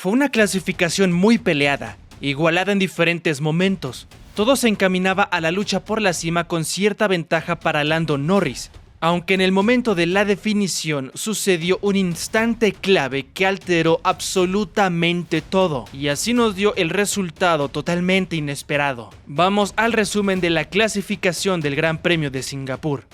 Fue una clasificación muy peleada, igualada en diferentes momentos. Todo se encaminaba a la lucha por la cima con cierta ventaja para Lando Norris, aunque en el momento de la definición sucedió un instante clave que alteró absolutamente todo, y así nos dio el resultado totalmente inesperado. Vamos al resumen de la clasificación del Gran Premio de Singapur.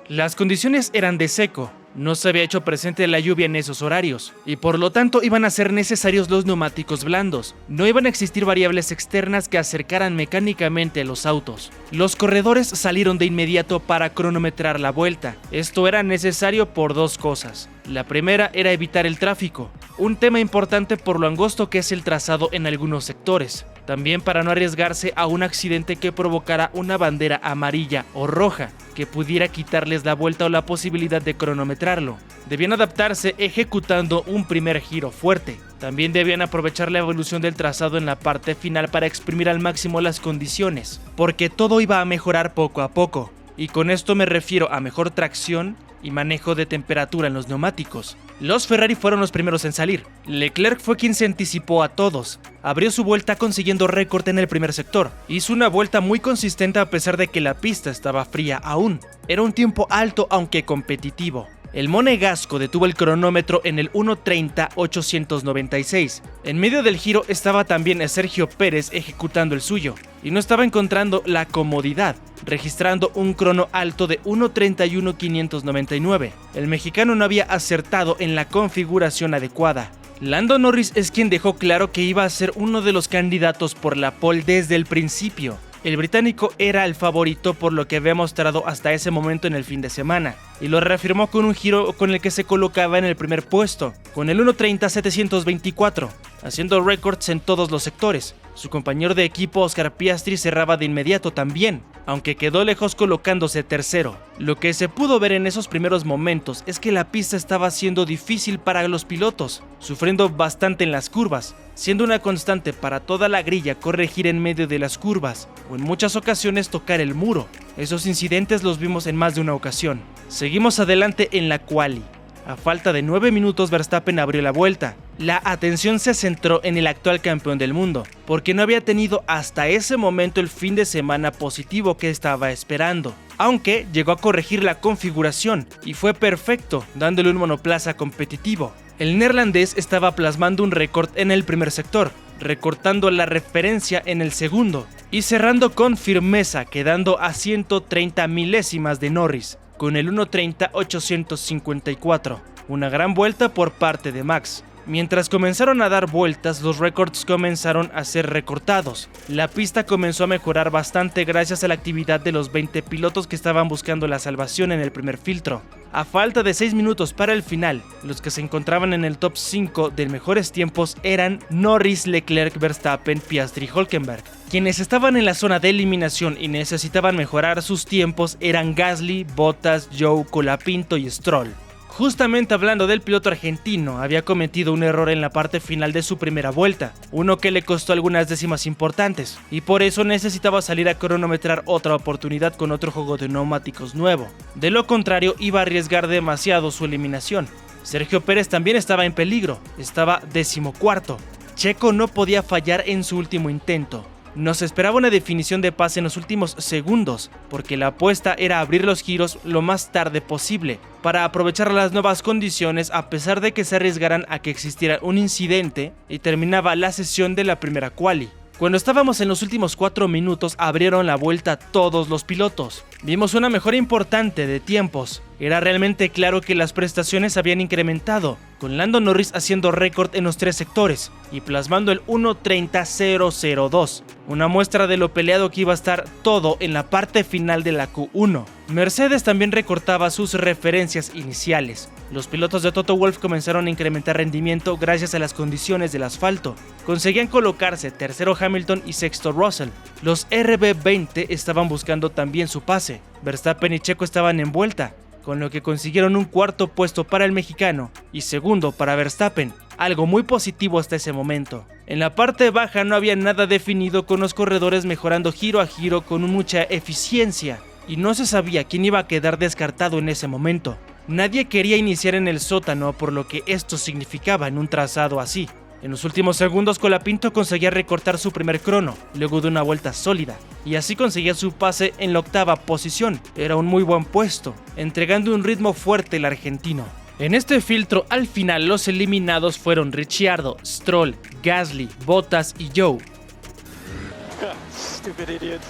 Las condiciones eran de seco. No se había hecho presente la lluvia en esos horarios, y por lo tanto iban a ser necesarios los neumáticos blandos. No iban a existir variables externas que acercaran mecánicamente a los autos. Los corredores salieron de inmediato para cronometrar la vuelta. Esto era necesario por dos cosas. La primera era evitar el tráfico, un tema importante por lo angosto que es el trazado en algunos sectores. También para no arriesgarse a un accidente que provocara una bandera amarilla o roja, que pudiera quitarles la vuelta o la posibilidad de cronometrarlo. Debían adaptarse ejecutando un primer giro fuerte. También debían aprovechar la evolución del trazado en la parte final para exprimir al máximo las condiciones, porque todo iba a mejorar poco a poco. Y con esto me refiero a mejor tracción y manejo de temperatura en los neumáticos. Los Ferrari fueron los primeros en salir. Leclerc fue quien se anticipó a todos. Abrió su vuelta consiguiendo récord en el primer sector. Hizo una vuelta muy consistente a pesar de que la pista estaba fría aún. Era un tiempo alto aunque competitivo. El monegasco detuvo el cronómetro en el 1:30.896. En medio del giro estaba también Sergio Pérez ejecutando el suyo, y no estaba encontrando la comodidad, registrando un crono alto de 1:31.599. El mexicano no había acertado en la configuración adecuada. Lando Norris es quien dejó claro que iba a ser uno de los candidatos por la pole desde el principio. El británico era el favorito por lo que había mostrado hasta ese momento en el fin de semana, y lo reafirmó con un giro con el que se colocaba en el primer puesto, con el 1:30.724, haciendo récords en todos los sectores. Su compañero de equipo Oscar Piastri cerraba de inmediato también, aunque quedó lejos colocándose tercero. Lo que se pudo ver en esos primeros momentos es que la pista estaba siendo difícil para los pilotos, sufriendo bastante en las curvas, siendo una constante para toda la grilla corregir en medio de las curvas, o en muchas ocasiones tocar el muro. Esos incidentes los vimos en más de una ocasión. Seguimos adelante en la quali. A falta de 9 minutos Verstappen abrió la vuelta. La atención se centró en el actual campeón del mundo, porque no había tenido hasta ese momento el fin de semana positivo que estaba esperando. Aunque llegó a corregir la configuración y fue perfecto, dándole un monoplaza competitivo. El neerlandés estaba plasmando un récord en el primer sector, recortando la referencia en el segundo y cerrando con firmeza, quedando a 130 milésimas de Norris, con el 1:30.854, una gran vuelta por parte de Max. Mientras comenzaron a dar vueltas, los récords comenzaron a ser recortados. La pista comenzó a mejorar bastante gracias a la actividad de los 20 pilotos que estaban buscando la salvación en el primer filtro. A falta de 6 minutos para el final, los que se encontraban en el top 5 de mejores tiempos eran Norris, Leclerc, Verstappen, Piastri y Hülkenberg. Quienes estaban en la zona de eliminación y necesitaban mejorar sus tiempos eran Gasly, Bottas, Zhou, Colapinto y Stroll. Justamente hablando del piloto argentino, había cometido un error en la parte final de su primera vuelta, uno que le costó algunas décimas importantes, y por eso necesitaba salir a cronometrar otra oportunidad con otro juego de neumáticos nuevo. De lo contrario, iba a arriesgar demasiado su eliminación. Sergio Pérez también estaba en peligro, estaba 14º. Checo no podía fallar en su último intento. Nos esperaba una definición de pase en los últimos segundos, porque la apuesta era abrir los giros lo más tarde posible, para aprovechar las nuevas condiciones a pesar de que se arriesgaran a que existiera un incidente y terminaba la sesión de la primera quali. Cuando estábamos en los últimos 4 minutos abrieron la vuelta todos los pilotos. Vimos una mejora importante de tiempos. Era realmente claro que las prestaciones habían incrementado, con Lando Norris haciendo récord en los 3 sectores y plasmando el 1:30.002, una muestra de lo peleado que iba a estar todo en la parte final de la Q1. Mercedes también recortaba sus referencias iniciales. Los pilotos de Toto Wolff comenzaron a incrementar rendimiento gracias a las condiciones del asfalto. Conseguían colocarse tercero Hamilton y sexto Russell. Los RB20 estaban buscando también su pase. Verstappen y Checo estaban en vuelta, con lo que consiguieron un cuarto puesto para el mexicano y segundo para Verstappen, algo muy positivo hasta ese momento. En la parte baja no había nada definido, con los corredores mejorando giro a giro con mucha eficiencia, y no se sabía quién iba a quedar descartado en ese momento. Nadie quería iniciar en el sótano por lo que esto significaba en un trazado así. En los últimos segundos Colapinto conseguía recortar su primer crono, luego de una vuelta sólida, y así conseguía su pase en la 8ª posición. Era un muy buen puesto, entregando un ritmo fuerte el argentino. En este filtro, al final, los eliminados fueron Ricciardo, Stroll, Gasly, Bottas y Zhou. Stupid idiot.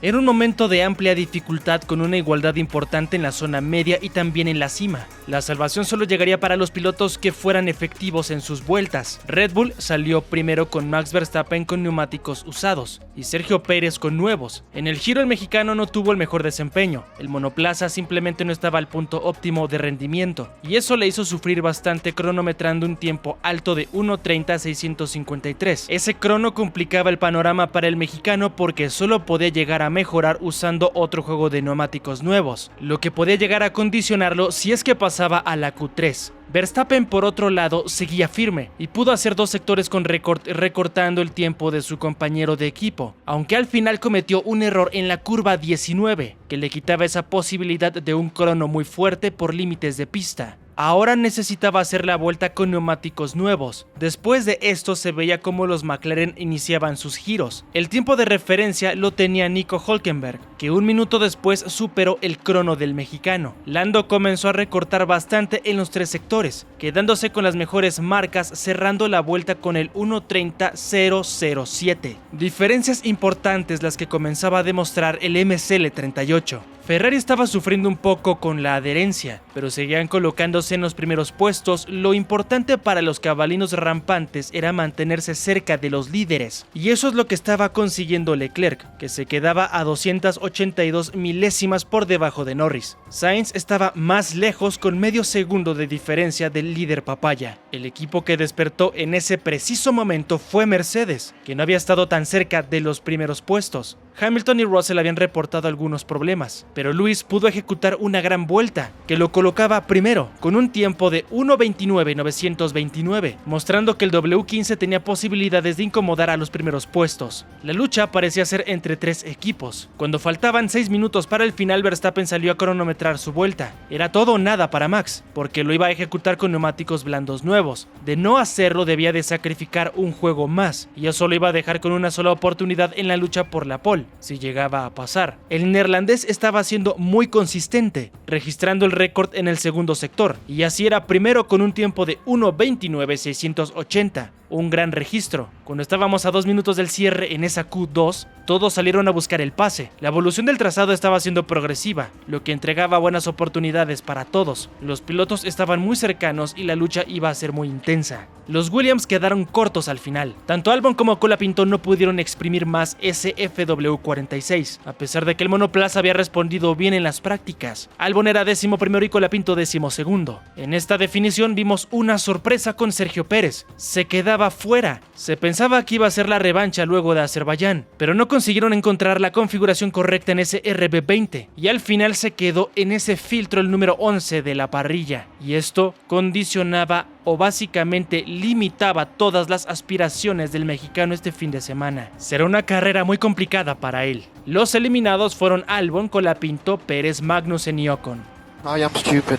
Era un momento de amplia dificultad con una igualdad importante en la zona media y también en la cima. La salvación solo llegaría para los pilotos que fueran efectivos en sus vueltas. Red Bull salió primero con Max Verstappen con neumáticos usados y Sergio Pérez con nuevos. En el Giro el mexicano no tuvo el mejor desempeño, el monoplaza simplemente no estaba al punto óptimo de rendimiento y eso le hizo sufrir bastante cronometrando un tiempo alto de 1:30.653. Ese crono complicaba el panorama para el mexicano porque solo podía llegar a mejorar usando otro juego de neumáticos nuevos, lo que podía llegar a condicionarlo si es que pasaba a la Q3. Verstappen por otro lado seguía firme y pudo hacer 2 sectores con récord recortando el tiempo de su compañero de equipo, aunque al final cometió un error en la curva 19 que le quitaba esa posibilidad de un crono muy fuerte por límites de pista. Ahora necesitaba hacer la vuelta con neumáticos nuevos. Después de esto se veía como los McLaren iniciaban sus giros. El tiempo de referencia lo tenía Nico Hülkenberg, que un minuto después superó el crono del mexicano. Lando comenzó a recortar bastante en los 3 sectores, quedándose con las mejores marcas cerrando la vuelta con el 1:30.007. Diferencias importantes las que comenzaba a demostrar el MSL38. Ferrari estaba sufriendo un poco con la adherencia, pero seguían colocándose en los primeros puestos. Lo importante para los cabalinos rampantes era mantenerse cerca de los líderes, y eso es lo que estaba consiguiendo Leclerc, que se quedaba a 282 milésimas por debajo de Norris. Sainz estaba más lejos con medio segundo de diferencia del líder papaya. El equipo que despertó en ese preciso momento fue Mercedes, que no había estado tan cerca de los primeros puestos. Hamilton y Russell habían reportado algunos problemas, pero Lewis pudo ejecutar una gran vuelta que lo colocaba primero con un tiempo de 1:29.929, mostrando que el W15 tenía posibilidades de incomodar a los primeros puestos. La lucha parecía ser entre 3 equipos. Cuando faltaban 6 minutos para el final, Verstappen salió a cronometrar su vuelta. Era todo o nada para Max, porque lo iba a ejecutar con neumáticos blandos nuevos. De no hacerlo debía de sacrificar un juego más, y eso lo iba a dejar con una sola oportunidad en la lucha por la pole, si llegaba a pasar. El neerlandés estaba siendo muy consistente, registrando el récord en el segundo sector, y así era primero con un tiempo de 1:29.680. Un gran registro. Cuando estábamos a 2 minutos del cierre en esa Q2, todos salieron a buscar el pase. La evolución del trazado estaba siendo progresiva, lo que entregaba buenas oportunidades para todos. Los pilotos estaban muy cercanos y la lucha iba a ser muy intensa. Los Williams quedaron cortos al final. Tanto Albon como Colapinto no pudieron exprimir más ese FW46, a pesar de que el monoplaza había respondido bien en las prácticas. Albon era 11º y Colapinto 12º. En esta definición vimos una sorpresa con Sergio Pérez. Se quedaba fuera. Se pensaba que iba a ser la revancha luego de Azerbaiyán, pero no consiguieron encontrar la configuración correcta en ese RB20 y al final se quedó en ese filtro el número 11 de la parrilla, y esto condicionaba o básicamente limitaba todas las aspiraciones del mexicano este fin de semana. Será una carrera muy complicada para él. Los eliminados fueron Albon, Colapinto, Pérez, Magnussen y Ocon. I am stupid.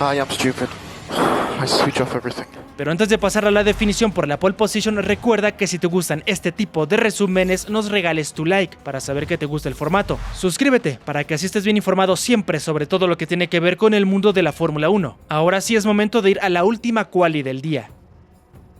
I switch off everything. Pero antes de pasar a la definición por la pole position, recuerda que si te gustan este tipo de resúmenes, nos regales tu like para saber que te gusta el formato. Suscríbete para que así estés bien informado siempre sobre todo lo que tiene que ver con el mundo de la Fórmula 1. Ahora sí es momento de ir a la última quali del día.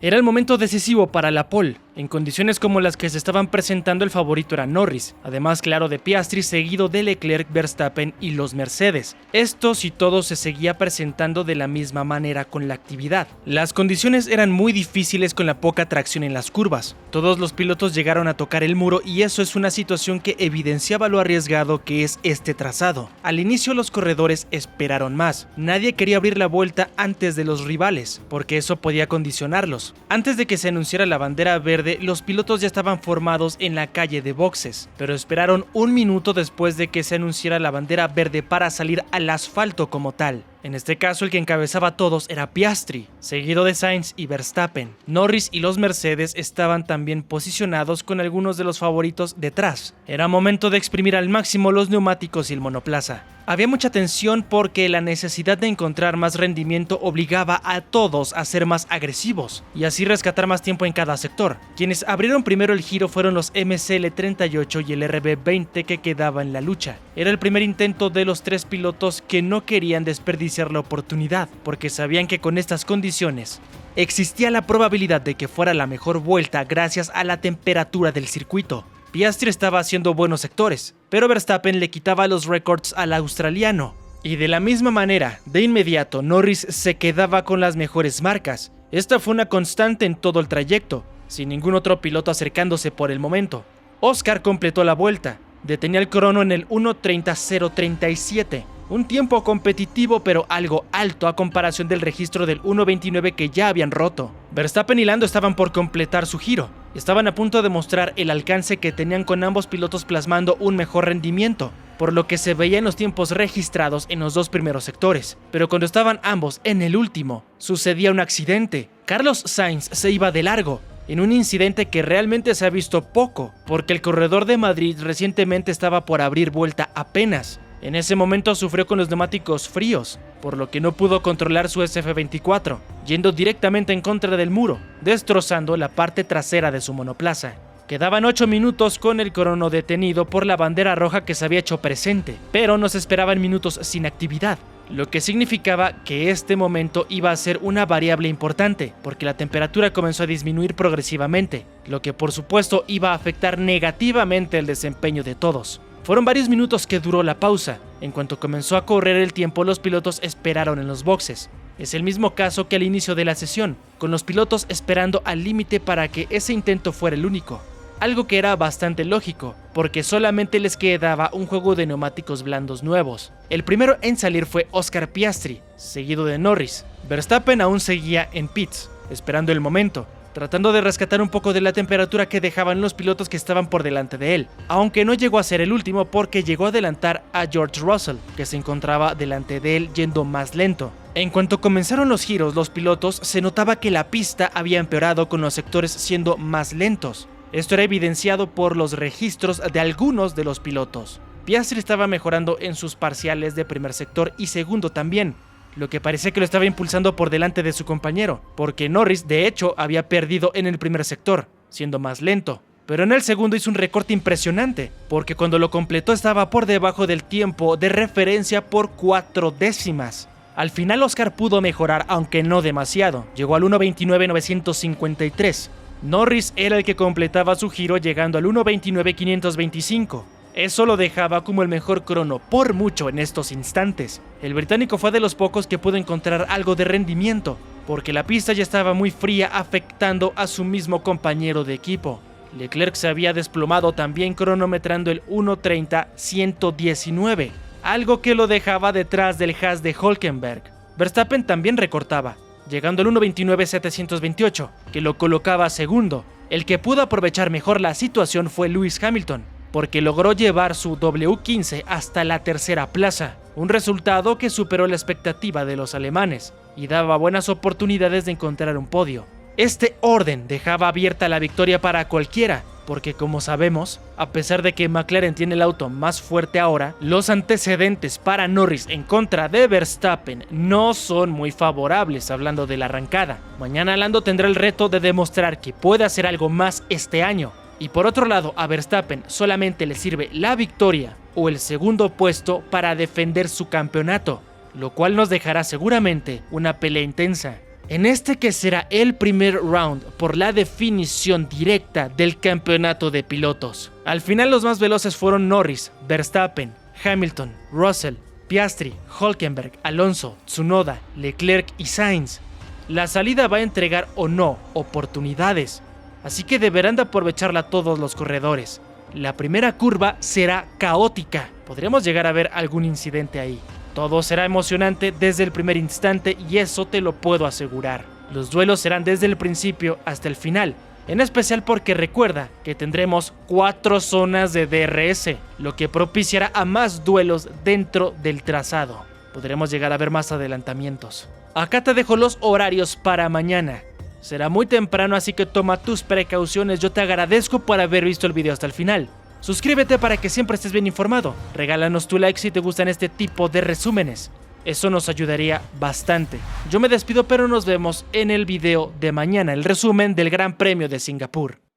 Era el momento decisivo para la pole. En condiciones como las que se estaban presentando, el favorito era Norris, además claro de Piastri, seguido de Leclerc, Verstappen y los Mercedes. Esto si todo se seguía presentando de la misma manera con la actividad. Las condiciones eran muy difíciles con la poca tracción en las curvas. Todos los pilotos llegaron a tocar el muro y eso es una situación que evidenciaba lo arriesgado que es este trazado. Al inicio los corredores esperaron más. Nadie quería abrir la vuelta antes de los rivales, porque eso podía condicionarlos. Antes de que se anunciara la bandera verde, los pilotos ya estaban formados en la calle de boxes, pero esperaron un minuto después de que se anunciara la bandera verde para salir al asfalto como tal. En este caso el que encabezaba a todos era Piastri, seguido de Sainz y Verstappen. Norris y los Mercedes estaban también posicionados con algunos de los favoritos detrás. Era momento de exprimir al máximo los neumáticos y el monoplaza. Había mucha tensión porque la necesidad de encontrar más rendimiento obligaba a todos a ser más agresivos y así rescatar más tiempo en cada sector. Quienes abrieron primero el giro fueron los MCL38 y el RB20 que quedaban en la lucha. Era el primer intento de los tres pilotos que no querían desperdiciar la oportunidad porque sabían que con estas condiciones existía la probabilidad de que fuera la mejor vuelta gracias a la temperatura del circuito. Piastri estaba haciendo buenos sectores, pero Verstappen le quitaba los récords al australiano. Y de la misma manera, de inmediato, Norris se quedaba con las mejores marcas. Esta fue una constante en todo el trayecto, sin ningún otro piloto acercándose por el momento. Oscar completó la vuelta, detenía el crono en el 1:30.037, un tiempo competitivo pero algo alto a comparación del registro del 1:29 que ya habían roto. Verstappen y Lando estaban por completar su giro. Estaban a punto de mostrar el alcance que tenían con ambos pilotos plasmando un mejor rendimiento, por lo que se veía en los tiempos registrados en los dos primeros sectores. Pero cuando estaban ambos en el último, sucedía un accidente. Carlos Sainz se iba de largo, en un incidente que realmente se ha visto poco, porque el corredor de Madrid recientemente estaba por abrir vuelta apenas. En ese momento sufrió con los neumáticos fríos, por lo que no pudo controlar su SF24, yendo directamente en contra del muro, destrozando la parte trasera de su monoplaza. Quedaban 8 minutos con el crono detenido por la bandera roja que se había hecho presente, pero nos esperaban minutos sin actividad, lo que significaba que este momento iba a ser una variable importante, porque la temperatura comenzó a disminuir progresivamente, lo que por supuesto iba a afectar negativamente el desempeño de todos. Fueron varios minutos que duró la pausa. En cuanto comenzó a correr el tiempo, los pilotos esperaron en los boxes. Es el mismo caso que al inicio de la sesión, con los pilotos esperando al límite para que ese intento fuera el único. Algo que era bastante lógico, porque solamente les quedaba un juego de neumáticos blandos nuevos. El primero en salir fue Oscar Piastri, seguido de Norris. Verstappen aún seguía en pits, esperando el momento, tratando de rescatar un poco de la temperatura que dejaban los pilotos que estaban por delante de él, aunque no llegó a ser el último porque llegó a adelantar a George Russell, que se encontraba delante de él yendo más lento. En cuanto comenzaron los giros, los pilotos se notaba que la pista había empeorado con los sectores siendo más lentos. Esto era evidenciado por los registros de algunos de los pilotos. Piastri estaba mejorando en sus parciales de primer sector y segundo también, lo que parecía que lo estaba impulsando por delante de su compañero, porque Norris de hecho había perdido en el primer sector, siendo más lento. Pero en el segundo hizo un recorte impresionante, porque cuando lo completó estaba por debajo del tiempo de referencia por 4 décimas. Al final Oscar pudo mejorar, aunque no demasiado, llegó al 1:29.953. Norris era el que completaba su giro llegando al 1:29.525. Eso lo dejaba como el mejor crono por mucho en estos instantes. El británico fue de los pocos que pudo encontrar algo de rendimiento, porque la pista ya estaba muy fría afectando a su mismo compañero de equipo. Leclerc se había desplomado también cronometrando el 1:30.119, algo que lo dejaba detrás del Haas de Hülkenberg. Verstappen también recortaba, llegando al 1:29.728, que lo colocaba segundo. El que pudo aprovechar mejor la situación fue Lewis Hamilton, porque logró llevar su W15 hasta la tercera plaza, un resultado que superó la expectativa de los alemanes y daba buenas oportunidades de encontrar un podio. Este orden dejaba abierta la victoria para cualquiera, porque como sabemos, a pesar de que McLaren tiene el auto más fuerte ahora, los antecedentes para Norris en contra de Verstappen no son muy favorables hablando de la arrancada. Mañana Lando tendrá el reto de demostrar que puede hacer algo más este año. Y por otro lado, a Verstappen solamente le sirve la victoria o el segundo puesto para defender su campeonato, lo cual nos dejará seguramente una pelea intensa. En este que será el primer round por la definición directa del campeonato de pilotos. Al final los más veloces fueron Norris, Verstappen, Hamilton, Russell, Piastri, Hülkenberg, Alonso, Tsunoda, Leclerc y Sainz. La salida va a entregar o no oportunidades, así que deberán de aprovecharla todos los corredores. La primera curva será caótica, podremos llegar a ver algún incidente ahí. Todo será emocionante desde el primer instante y eso te lo puedo asegurar. Los duelos serán desde el principio hasta el final, en especial porque recuerda que tendremos 4 zonas de DRS, lo que propiciará a más duelos dentro del trazado. Podremos llegar a ver más adelantamientos. Acá te dejo los horarios para mañana. Será muy temprano, así que toma tus precauciones. Yo te agradezco por haber visto el video hasta el final. Suscríbete para que siempre estés bien informado. Regálanos tu like si te gustan este tipo de resúmenes. Eso nos ayudaría bastante. Yo me despido, pero nos vemos en el video de mañana, el resumen del Gran Premio de Singapur.